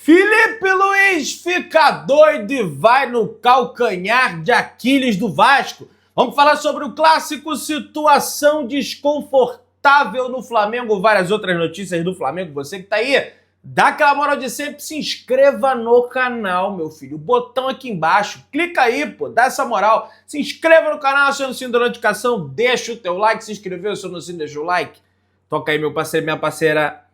Felipe Luiz fica doido e vai no calcanhar de Aquiles do Vasco. Vamos falar sobre o clássico, situação desconfortável no Flamengo, várias outras notícias do Flamengo. Você que tá aí, dá aquela moral de sempre, se inscreva no canal, meu filho. O botão aqui embaixo, clica aí, pô, dá essa moral. Se inscreva no canal, aciona o sininho da notificação, deixa o teu like, se inscreveu, aciona o sininho, deixa o like. Toca aí, meu parceiro, minha parceira.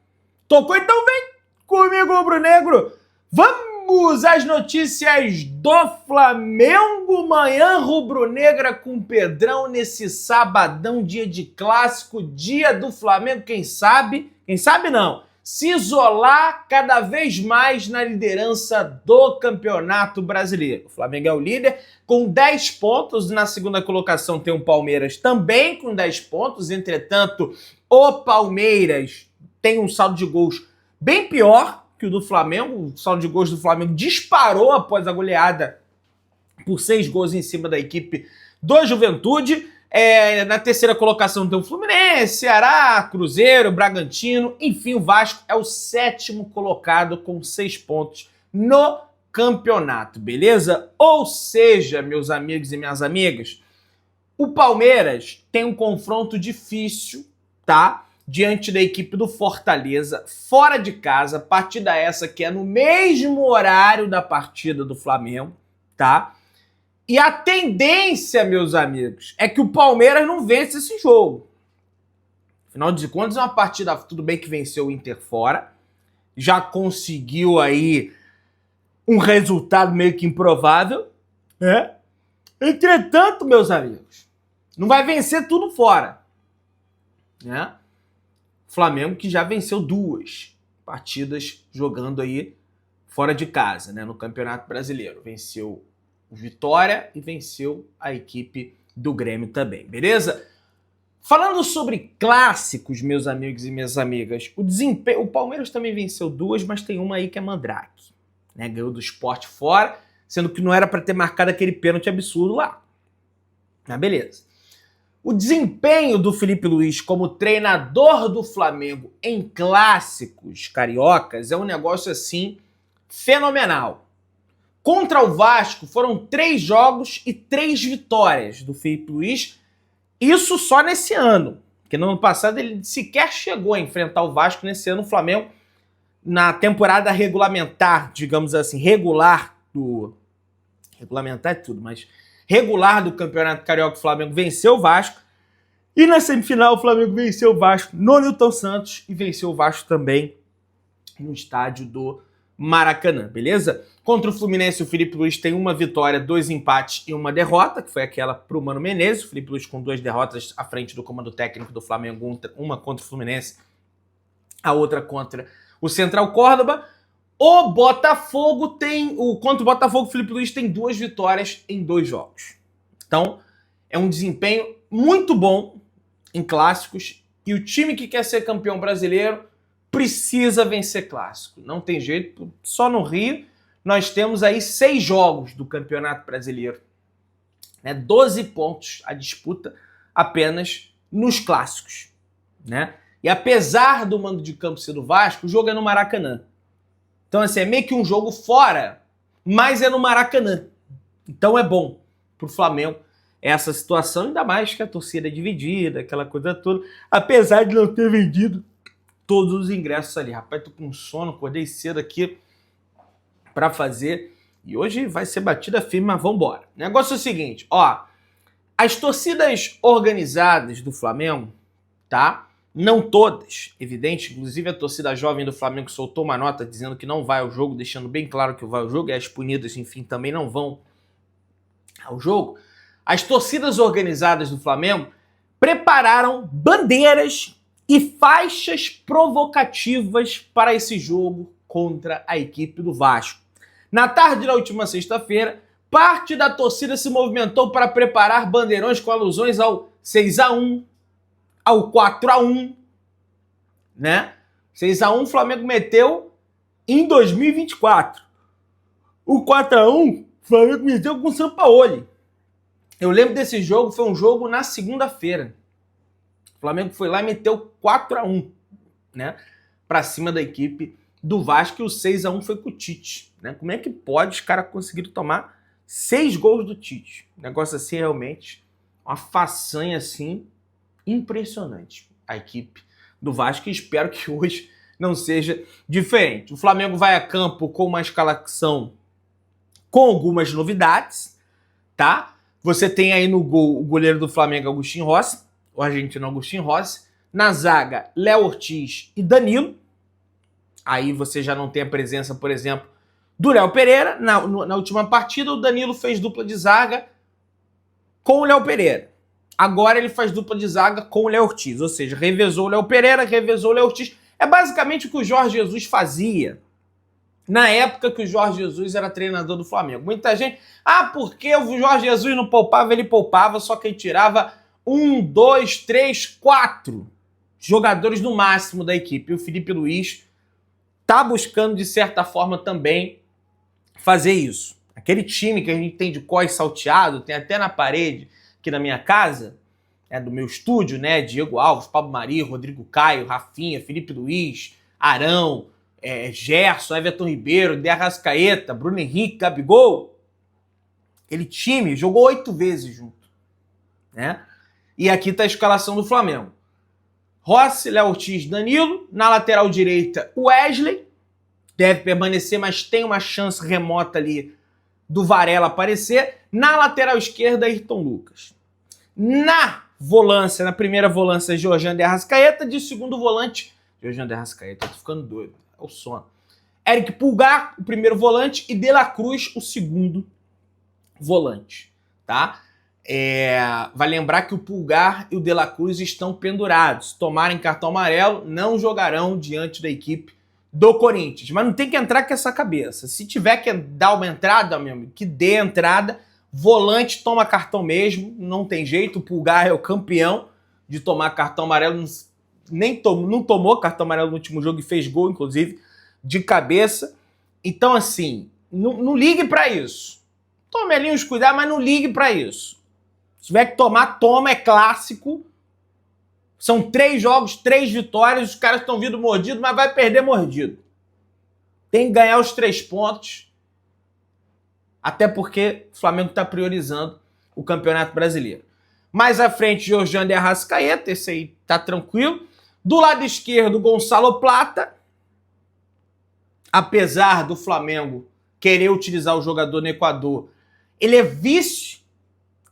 Tocou, então vem comigo, rubro-negro. Vamos às notícias do Flamengo. Manhã rubro-negra com Pedrão nesse sabadão, dia de clássico, dia do Flamengo, quem sabe não, se isolar cada vez mais na liderança do Campeonato Brasileiro. O Flamengo é o líder com 10 pontos, na segunda colocação tem o Palmeiras também com 10 pontos, entretanto o Palmeiras tem um saldo de gols bem pior que o do Flamengo. O saldo de gols do Flamengo disparou após a goleada por 6 gols em cima da equipe do Juventude. Na terceira colocação tem o Fluminense, Ceará, Cruzeiro, Bragantino. Enfim, o Vasco é o 7º colocado com 6 pontos no campeonato, beleza? Ou seja, meus amigos e minhas amigas, o Palmeiras tem um confronto difícil, tá? Diante da equipe do Fortaleza, fora de casa, partida essa que é no mesmo horário da partida do Flamengo, tá? E a tendência, meus amigos, é que o Palmeiras não vence esse jogo. Afinal de contas, é uma partida, tudo bem que venceu o Inter fora, já conseguiu aí um resultado meio que improvável, né? Entretanto, meus amigos, não vai vencer tudo fora, né? Flamengo que já venceu 2 partidas jogando aí fora de casa, né, no Campeonato Brasileiro. Venceu o Vitória e venceu a equipe do Grêmio também, beleza? Falando sobre clássicos, meus amigos e minhas amigas, o Palmeiras também venceu 2, mas tem uma aí que é Mandrake, né? Ganhou do Sport fora, sendo que não era para ter marcado aquele pênalti absurdo lá. Mas beleza. O desempenho do Felipe Luiz como treinador do Flamengo em clássicos cariocas é um negócio assim fenomenal. Contra o Vasco foram 3 jogos e 3 vitórias do Felipe Luiz, isso só nesse ano, porque no ano passado ele sequer chegou a enfrentar o Vasco. Nesse ano o Flamengo, na temporada regulamentar, digamos assim, regulamentar é tudo, mas regular do Campeonato Carioca, o Flamengo venceu o Vasco. E na semifinal o Flamengo venceu o Vasco no Newton Santos e venceu o Vasco também no estádio do Maracanã, beleza? Contra o Fluminense, o Felipe Luiz tem 1 vitória, 2 empates e 1 derrota, que foi aquela pro Mano Menezes. O Felipe Luiz com 2 derrotas à frente do comando técnico do Flamengo, uma contra o Fluminense, a outra contra o Central Córdoba. O Botafogo contra o Botafogo, o Felipe Luiz tem 2 vitórias em 2 jogos. Então, é um desempenho muito bom em clássicos, e o time que quer ser campeão brasileiro precisa vencer clássico. Não tem jeito, só no Rio nós temos aí 6 jogos do Campeonato Brasileiro, né? 12 pontos a disputa apenas nos clássicos, né? E apesar do mando de campo ser do Vasco, o jogo é no Maracanã. Então, assim, é meio que um jogo fora, mas é no Maracanã. Então é bom pro Flamengo essa situação, ainda mais que a torcida é dividida, aquela coisa toda, apesar de não ter vendido todos os ingressos ali. Rapaz, tô com sono, acordei cedo aqui para fazer, e hoje vai ser batida firme, mas vambora. O negócio é o seguinte, ó, as torcidas organizadas do Flamengo, tá? Não todas, evidente, inclusive a torcida jovem do Flamengo soltou uma nota dizendo que não vai ao jogo, deixando bem claro que vai ao jogo, e as punidas, enfim, também não vão ao jogo. As torcidas organizadas do Flamengo prepararam bandeiras e faixas provocativas para esse jogo contra a equipe do Vasco. Na tarde da última sexta-feira, parte da torcida se movimentou para preparar bandeirões com alusões ao 6-1, ao 4-1, né? 6-1 o Flamengo meteu em 2024. O 4-1 o Flamengo meteu com o Sampaoli. Eu lembro desse jogo, foi um jogo na segunda-feira. O Flamengo foi lá e meteu 4-1, né? Para cima da equipe do Vasco e o 6-1 foi com o Tite, né? Como é que pode os caras conseguiram tomar 6 gols do Tite? Negócio assim, realmente, uma façanha assim, impressionante. A equipe do Vasco, e espero que hoje não seja diferente. O Flamengo vai a campo com uma escalação com algumas novidades, tá? Você tem aí no gol o goleiro do Flamengo, Agustín Rossi, o argentino Agustín Rossi. Na zaga, Léo Ortiz e Danilo. Aí você já não tem a presença, por exemplo, do Léo Pereira. Na última partida, o Danilo fez dupla de zaga com o Léo Pereira. Agora ele faz dupla de zaga com o Léo Ortiz. Ou seja, revezou o Léo Pereira, revezou o Léo Ortiz. É basicamente o que o Jorge Jesus fazia na época que o Jorge Jesus era treinador do Flamengo. Muita gente, porque o Jorge Jesus não poupava? Ele poupava, só que ele tirava 1, 2, 3, 4 jogadores no máximo da equipe. E o Felipe Luiz tá buscando, de certa forma, também fazer isso. Aquele time que a gente tem de cós salteado, tem até na parede aqui na minha casa, do meu estúdio, né? Diego Alves, Pablo Mari, Rodrigo Caio, Rafinha, Felipe Luiz, Arão, Gerson, Everton Ribeiro, De Arrascaeta, Bruno Henrique, Gabigol. Aquele time jogou 8 vezes junto, né? E aqui tá a escalação do Flamengo. Rossi, Léo Ortiz, Danilo. Na lateral direita, o Wesley. Deve permanecer, mas tem uma chance remota ali do Varela aparecer. Na lateral esquerda, Ayrton Lucas. Na volância, na primeira volância, Georgian De Arrascaeta. De segundo volante, Georgian De Arrascaeta, tô ficando doido, é o sono. Eric Pulgar, o primeiro volante, e De La Cruz, o segundo volante, tá? Vai lembrar que o Pulgar e o De La Cruz estão pendurados. Se tomarem cartão amarelo, não jogarão diante da equipe do Corinthians. Mas não tem que entrar com essa cabeça. Se tiver que dar uma entrada, meu amigo, que dê a entrada. Volante toma cartão mesmo, não tem jeito. O Pulgar é o campeão de tomar cartão amarelo. Não tomou cartão amarelo no último jogo e fez gol, inclusive, de cabeça. Então, assim, não ligue para isso. Tome ali uns cuidados, mas não ligue para isso. Se tiver que tomar, toma, é clássico. São 3 jogos, 3 vitórias, os caras estão vindo mordidos, mas vai perder mordido. Tem que ganhar os 3 pontos, até porque o Flamengo está priorizando o Campeonato Brasileiro. Mais à frente, Georgian De Arrascaeta, esse aí tá tranquilo. Do lado esquerdo, Gonçalo Plata. Apesar do Flamengo querer utilizar o jogador no Equador, ele é vice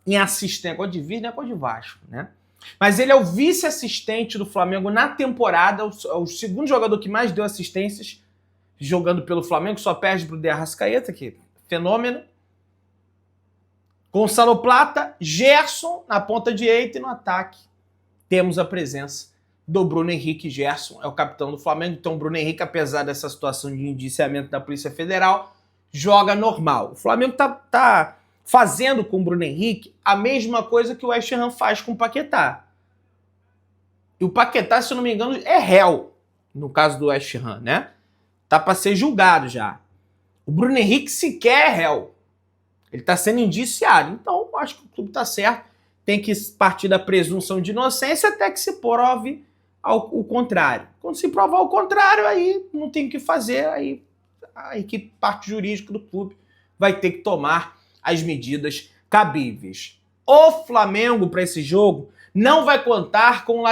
em assistente, negócio de vice, negócio de Vasco, né? Mas ele é o vice-assistente do Flamengo na temporada, o segundo jogador que mais deu assistências jogando pelo Flamengo, só perde pro De Arrascaeta, que fenômeno. Gonçalo Plata, Gerson na ponta direita e no ataque temos a presença do Bruno Henrique. Gerson é o capitão do Flamengo, então o Bruno Henrique, apesar dessa situação de indiciamento da Polícia Federal, joga normal. O Flamengo tá fazendo com o Bruno Henrique a mesma coisa que o West Ham faz com o Paquetá. E o Paquetá, se eu não me engano, é réu, no caso do West Ham, né? Tá para ser julgado já. O Bruno Henrique sequer é réu. Ele tá sendo indiciado. Então, acho que o clube tá certo. Tem que partir da presunção de inocência até que se prove o contrário. Quando se provar o contrário, aí não tem o que fazer. Aí a equipe, parte jurídica do clube, vai ter que tomar as medidas cabíveis. O Flamengo, para esse jogo, não vai contar com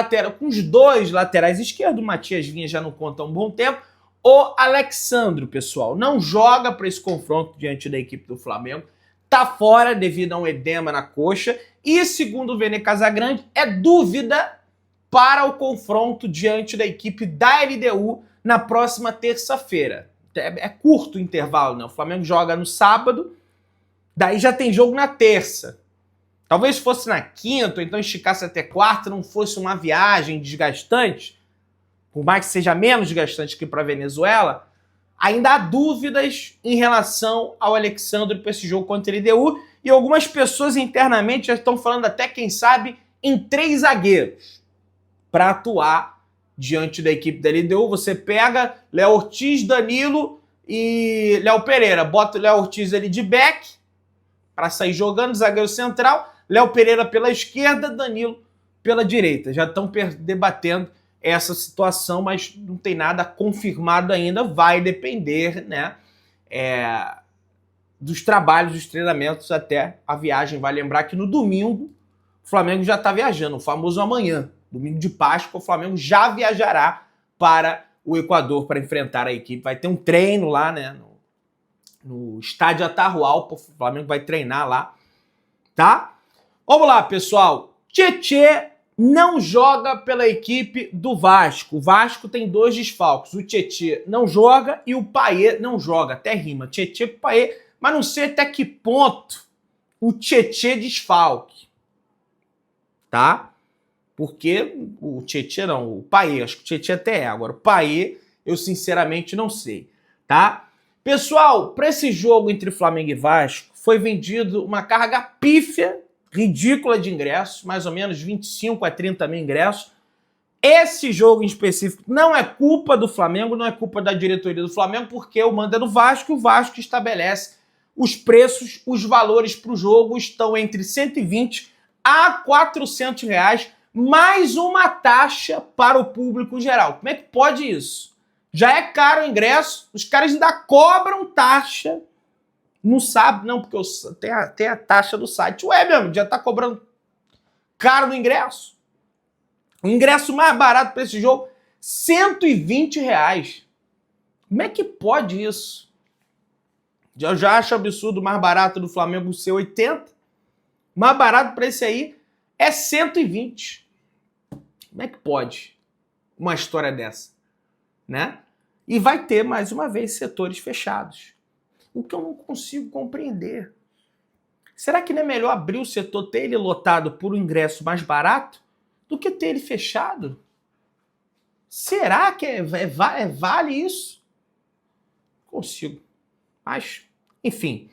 os 2 laterais esquerdos. O Matias Vinha já não conta há um bom tempo. O Alexandro, pessoal, não joga para esse confronto diante da equipe do Flamengo. Tá fora devido a um edema na coxa. E, segundo o Vene Casagrande, é dúvida para o confronto diante da equipe da LDU na próxima terça-feira. É curto o intervalo, né? O Flamengo joga no sábado, daí já tem jogo na terça. Talvez fosse na quinta, ou então esticasse até quarta, não fosse uma viagem desgastante, por mais que seja menos desgastante que para a Venezuela, ainda há dúvidas em relação ao Alexandre para esse jogo contra a LDU, e algumas pessoas internamente já estão falando até, quem sabe, em 3 zagueiros para atuar diante da equipe da LDU. Você pega Léo Ortiz, Danilo e Léo Pereira, bota o Léo Ortiz ali de back para sair jogando, zagueiro central, Léo Pereira pela esquerda, Danilo pela direita. Já estão debatendo essa situação, mas não tem nada confirmado ainda, vai depender, né, dos trabalhos, dos treinamentos até a viagem. Vai lembrar que no domingo o Flamengo já está viajando, o famoso amanhã, domingo de Páscoa, o Flamengo já viajará para o Equador para enfrentar a equipe. Vai ter um treino lá, né, no estádio Atahualpa, o Flamengo vai treinar lá, tá? Vamos lá, pessoal. Tietê não joga pela equipe do Vasco. O Vasco tem 2 desfalques. O Tietê não joga e o Payet não joga. Até rima. Tietê com Payet. Mas não sei até que ponto o Tietê desfalque. Tá? Porque o Tietê não, o Payet, acho que o Tietê até é. Agora, o Payet, eu sinceramente não sei. Tá? Pessoal, para esse jogo entre Flamengo e Vasco, foi vendido uma carga pífia, ridícula de ingressos, mais ou menos 25 a 30 mil ingressos. Esse jogo em específico não é culpa do Flamengo, não é culpa da diretoria do Flamengo, porque o mando é do Vasco e o Vasco estabelece os preços, os valores para o jogo estão entre 120 a 400 reais, mais uma taxa para o público geral. Como é que pode isso? Já é caro o ingresso, os caras ainda cobram taxa. Não sabe, não, porque tem a taxa do site. Ué, mesmo, já tá cobrando caro no ingresso. O ingresso mais barato para esse jogo, 120 reais. Como é que pode isso? Eu já acho absurdo o mais barato do Flamengo ser 80. O mais barato para esse aí é 120. Como é que pode uma história dessa? Né? E vai ter, mais uma vez, setores fechados. O que eu não consigo compreender. Será que não é melhor abrir o setor, ter ele lotado por um ingresso mais barato, do que ter ele fechado? Será que vale isso? Consigo. Mas, enfim.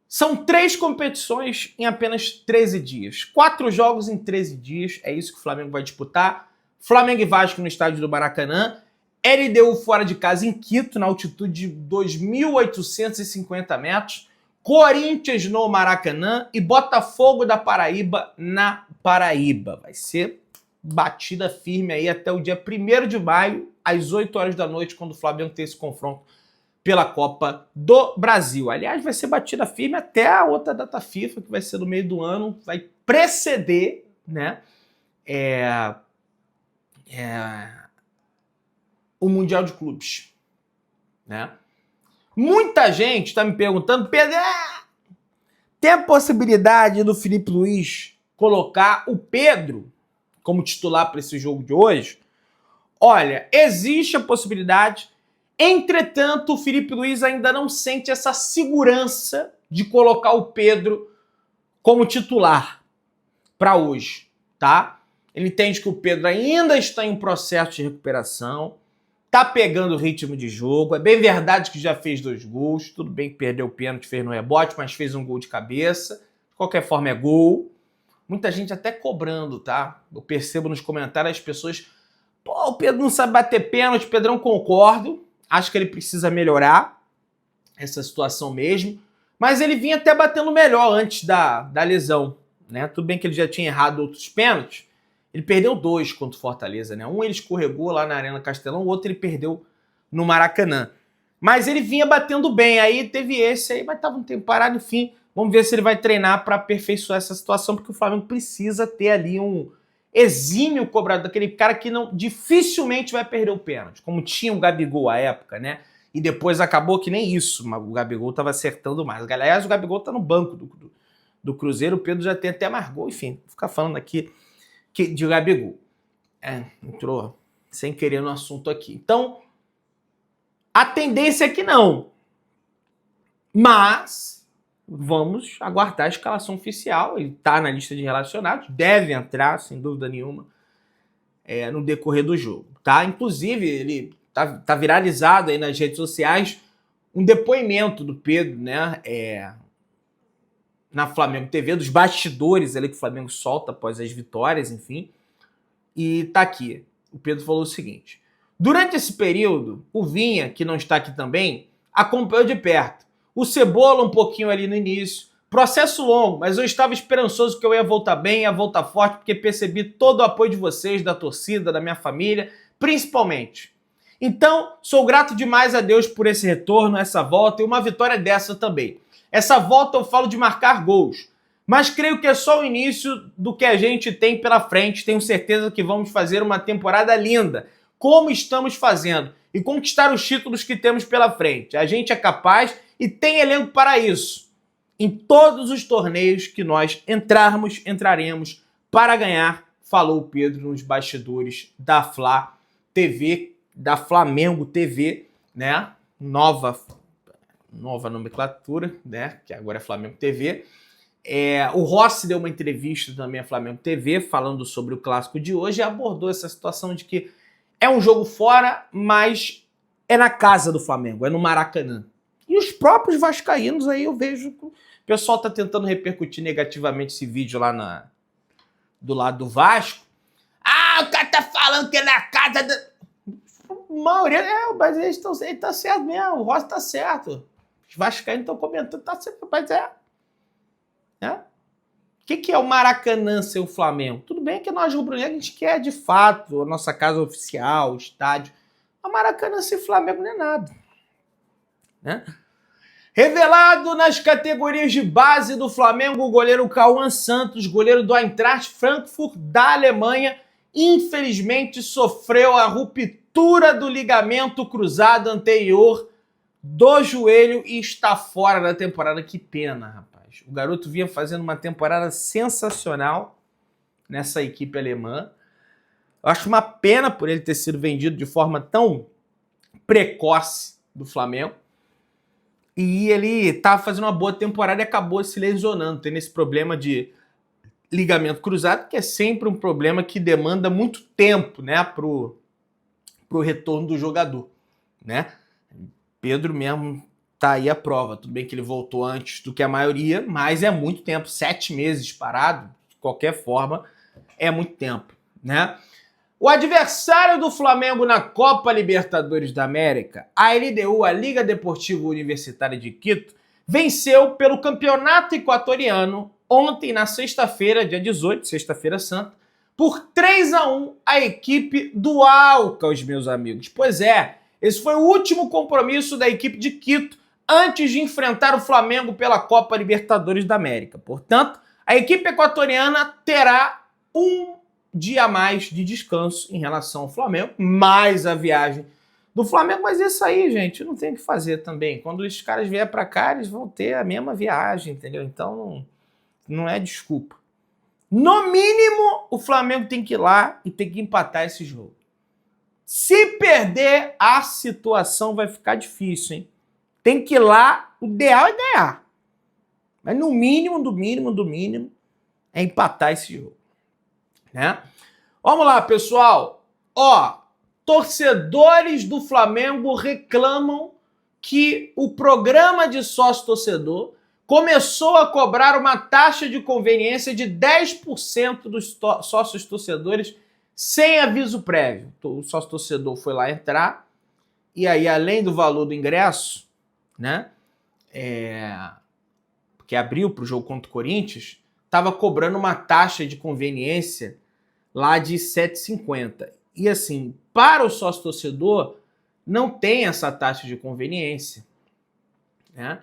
São 3 competições em apenas 13 dias. 4 jogos em 13 dias. É isso que o Flamengo vai disputar. Flamengo e Vasco no estádio do Maracanã. LDU fora de casa em Quito, na altitude de 2.850 metros. Corinthians no Maracanã e Botafogo da Paraíba na Paraíba. Vai ser batida firme aí até o dia 1º de maio, às 8 horas da noite, quando o Flamengo tem esse confronto pela Copa do Brasil. Aliás, vai ser batida firme até a outra data FIFA, que vai ser no meio do ano, vai preceder, né, o Mundial de Clubes, né? Muita gente está me perguntando, Pedro, tem a possibilidade do Felipe Luiz colocar o Pedro como titular para esse jogo de hoje? Olha, existe a possibilidade, entretanto, o Felipe Luiz ainda não sente essa segurança de colocar o Pedro como titular para hoje, tá? Ele entende que o Pedro ainda está em um processo de recuperação, tá pegando o ritmo de jogo. É bem verdade que já fez 2 gols. Tudo bem que perdeu o pênalti, fez no rebote, mas fez um gol de cabeça. De qualquer forma, é gol. Muita gente até cobrando, tá? Eu percebo nos comentários as pessoas... Pô, o Pedro não sabe bater pênalti. Pedrão, concordo. Acho que ele precisa melhorar essa situação mesmo. Mas ele vinha até batendo melhor antes da lesão, né? Tudo bem que ele já tinha errado outros pênaltis. Ele perdeu 2 contra o Fortaleza, né? Um ele escorregou lá na Arena Castelão, o outro ele perdeu no Maracanã. Mas ele vinha batendo bem, aí teve esse aí, mas estava um tempo parado, enfim. Vamos ver se ele vai treinar para aperfeiçoar essa situação, porque o Flamengo precisa ter ali um exímio cobrado, daquele cara que não dificilmente vai perder o pênalti, como tinha o Gabigol à época, né? E depois acabou que nem isso, mas o Gabigol estava acertando mais. Aliás, o Gabigol está no banco do Cruzeiro, o Pedro já tem até mais gol, enfim, vou ficar falando aqui de Gabigol. Entrou sem querer no assunto aqui. Então, a tendência é que não. Mas vamos aguardar a escalação oficial. Ele está na lista de relacionados, deve entrar, sem dúvida nenhuma, no decorrer do jogo. Tá? Inclusive, ele tá viralizado aí nas redes sociais um depoimento do Pedro, né? Na Flamengo TV, dos bastidores ali que o Flamengo solta após as vitórias, enfim. E tá aqui. O Pedro falou o seguinte: durante esse período, o Vinha, que não está aqui também, acompanhou de perto. O Cebola um pouquinho ali no início, Processo longo, mas eu estava esperançoso que eu ia voltar bem, ia voltar forte, porque percebi todo o apoio de vocês, da torcida, da minha família, principalmente. Então, sou grato demais a Deus por esse retorno, essa volta e uma vitória dessa também. Essa volta eu falo de marcar gols, mas creio que é só o início do que a gente tem pela frente. Tenho certeza que vamos fazer uma temporada linda, como estamos fazendo, e conquistar os títulos que temos pela frente. A gente é capaz e tem elenco para isso. Em todos os torneios que nós entraremos para ganhar, falou o Pedro nos bastidores da Fla TV, da Flamengo TV, né? Nova nomenclatura, né? Que agora é Flamengo TV. O Rossi deu uma entrevista também à Flamengo TV, falando sobre o clássico de hoje, e abordou essa situação de que é um jogo fora, mas é na casa do Flamengo, é no Maracanã. E os próprios vascaínos aí eu vejo que o pessoal tá tentando repercutir negativamente esse vídeo lá do lado do Vasco. Ah, o cara tá falando que é na casa da... A maioria, mas ele tá certo mesmo, o Rossi tá certo. Os vascaínos estão comentando, tá certo, mas O que é o Maracanã ser o Flamengo? Tudo bem que nós rubro-negros a gente quer de fato a nossa casa oficial, o estádio. O Maracanã ser Flamengo não é nada, né? Revelado nas categorias de base do Flamengo, o goleiro Cauã Santos, goleiro do Eintracht Frankfurt da Alemanha, infelizmente sofreu a ruptura do ligamento cruzado anterior do joelho e está fora da temporada. Que pena, rapaz. O garoto vinha fazendo uma temporada sensacional nessa equipe alemã. Eu acho uma pena por ele ter sido vendido de forma tão precoce do Flamengo. E ele estava fazendo uma boa temporada e acabou se lesionando, tendo esse problema de ligamento cruzado, que é sempre um problema que demanda muito tempo, né, pro retorno do jogador, né? Pedro mesmo tá aí a prova. Tudo bem que ele voltou antes do que a maioria, mas é muito tempo. 7 meses parado, de qualquer forma, é muito tempo, né? O adversário do Flamengo na Copa Libertadores da América, a LDU, a Liga Deportiva Universitária de Quito, venceu pelo Campeonato Equatoriano ontem, na sexta-feira, dia 18, sexta-feira santa, por 3-1 a equipe do Aucas, meus amigos. Pois é, esse foi o último compromisso da equipe de Quito antes de enfrentar o Flamengo pela Copa Libertadores da América. Portanto, a equipe equatoriana terá um dia a mais de descanso em relação ao Flamengo, mais a viagem do Flamengo, mas isso aí, gente, não tem o que fazer também. Quando os caras vierem para cá, eles vão ter a mesma viagem, entendeu? Então, não é desculpa. No mínimo, o Flamengo tem que ir lá e tem que empatar esse jogo. Se perder, a situação vai ficar difícil, hein? Tem que ir lá, o ideal é ganhar. Mas no mínimo, é empatar esse jogo, né? Vamos lá, pessoal. Torcedores do Flamengo reclamam que o programa de sócio-torcedor começou a cobrar uma taxa de conveniência de 10% dos sócios torcedores sem aviso prévio. O sócio-torcedor foi lá entrar e aí, além do valor do ingresso, né, que abriu para o jogo contra o Corinthians, estava cobrando uma taxa de conveniência lá de R$ 7,50. E assim, para o sócio-torcedor, não tem essa taxa de conveniência, né?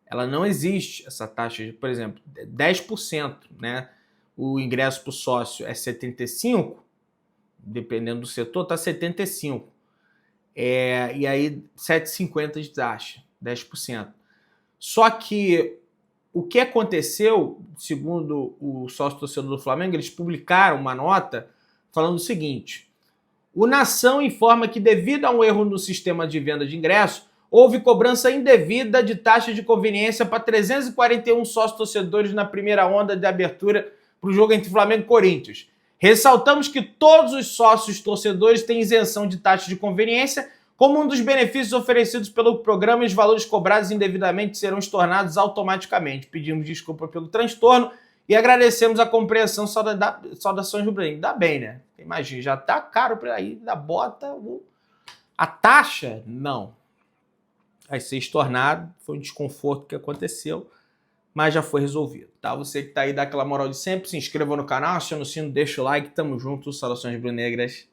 Ela não existe, essa taxa de, por exemplo, 10%, né? O ingresso para o sócio é 75, dependendo do setor, está 75. E aí 7,50 de taxa, 10%. Só que o que aconteceu, segundo o sócio-torcedor do Flamengo, eles publicaram uma nota falando o seguinte: o Nação informa que, devido a um erro no sistema de venda de ingresso, houve cobrança indevida de taxa de conveniência para 341 sócios-torcedores na primeira onda de abertura para o jogo entre Flamengo e Corinthians. Ressaltamos que todos os sócios-torcedores têm isenção de taxa de conveniência como um dos benefícios oferecidos pelo programa, e os valores cobrados indevidamente serão estornados automaticamente. Pedimos desculpa pelo transtorno e agradecemos a compreensão. Saudações rubro-negras. Ainda bem, né? Imagina, já tá caro para aí, ainda bota a taxa? Não. Vai ser estornado, foi um desconforto que aconteceu, mas já foi resolvido, tá? Você que tá aí, dá aquela moral de sempre, se inscreva no canal, aciona o sino, deixa o like, tamo junto, saudações rubro-negras.